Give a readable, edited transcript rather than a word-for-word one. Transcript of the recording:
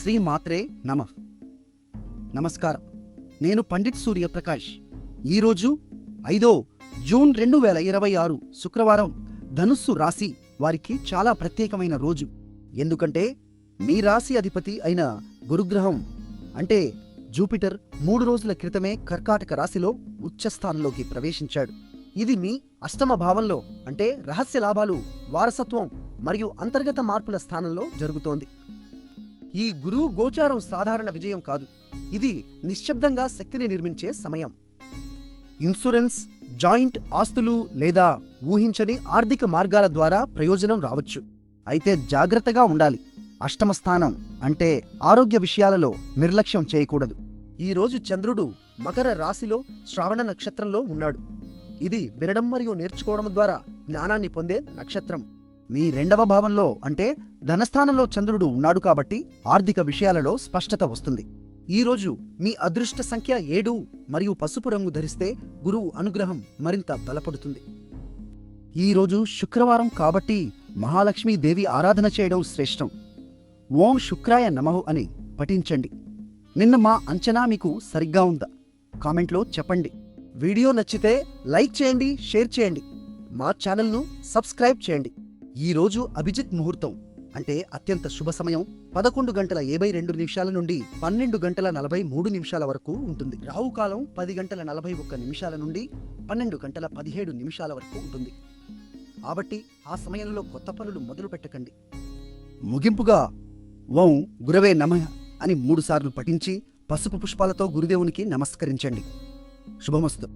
శ్రీ మాత్రే నమః. నమస్కారం. నేను పండిట్ సూర్యప్రకాష్. ఈరోజు 5 జూన్ 2026 శుక్రవారం ధనుస్సు రాశి వారికి చాలా ప్రత్యేకమైన రోజు. ఎందుకంటే మీ రాశి అధిపతి అయిన గురుగ్రహం అంటే జూపిటర్ 3 రోజుల క్రితమే కర్కాటక రాశిలో ఉచ్చస్థానంలోకి ప్రవేశించాడు. ఇది మీ అష్టమ భావంలో అంటే రహస్య లాభాలు, వారసత్వం మరియు అంతర్గత మార్పుల స్థానంలో జరుగుతోంది. ఈ గురువు గోచారం సాధారణ విజయం కాదు. ఇది నిశ్శబ్దంగా శక్తిని నిర్మించే సమయం. ఇన్సూరెన్స్, జాయింట్ ఆస్తులు లేదా ఊహించని ఆర్థిక మార్గాల ద్వారా ప్రయోజనం రావచ్చు. అయితే జాగ్రత్తగా ఉండాలి. అష్టమ స్థానం అంటే ఆరోగ్య విషయాలలో నిర్లక్ష్యం చేయకూడదు. ఈరోజు చంద్రుడు మకర రాశిలో శ్రావణ నక్షత్రంలో ఉన్నాడు. ఇది వినడం మరియు నేర్చుకోవడం ద్వారా జ్ఞానాన్ని పొందే నక్షత్రం. మీ 2వ భావంలో అంటే ధనస్థానంలో చంద్రుడు ఉన్నాడు కాబట్టి ఆర్థిక విషయాలలో స్పష్టత వస్తుంది. ఈరోజు మీ అదృష్ట సంఖ్య 7 మరియు పసుపు రంగు ధరిస్తే గురువు అనుగ్రహం మరింత బలపడుతుంది. ఈరోజు శుక్రవారం కాబట్టి మహాలక్ష్మీదేవి ఆరాధన చేయడం శ్రేష్టం. ఓం శుక్రాయ నమః అని పఠించండి. నిన్న మా అంచనా మీకు సరిగ్గా ఉందా? కామెంట్లో చెప్పండి. వీడియో నచ్చితే లైక్ చేయండి, షేర్ చేయండి. మా ఛానల్ను సబ్స్క్రైబ్ చేయండి. ఈరోజు అభిజిత్ ముహూర్తం అంటే అత్యంత శుభ సమయం 11:72 నుండి 12:43 వరకు ఉంటుంది. రాహుకాలం 10:41 నుండి 12:17 వరకు ఉంటుంది. కాబట్టి ఆ సమయంలో కొత్త పనులు మొదలు పెట్టకండి. ముగింపుగా ఓం గురవే నమః అని 3 సార్లు పఠించి పసుపు పుష్పాలతో గురుదేవునికి నమస్కరించండి. శుభమస్తు.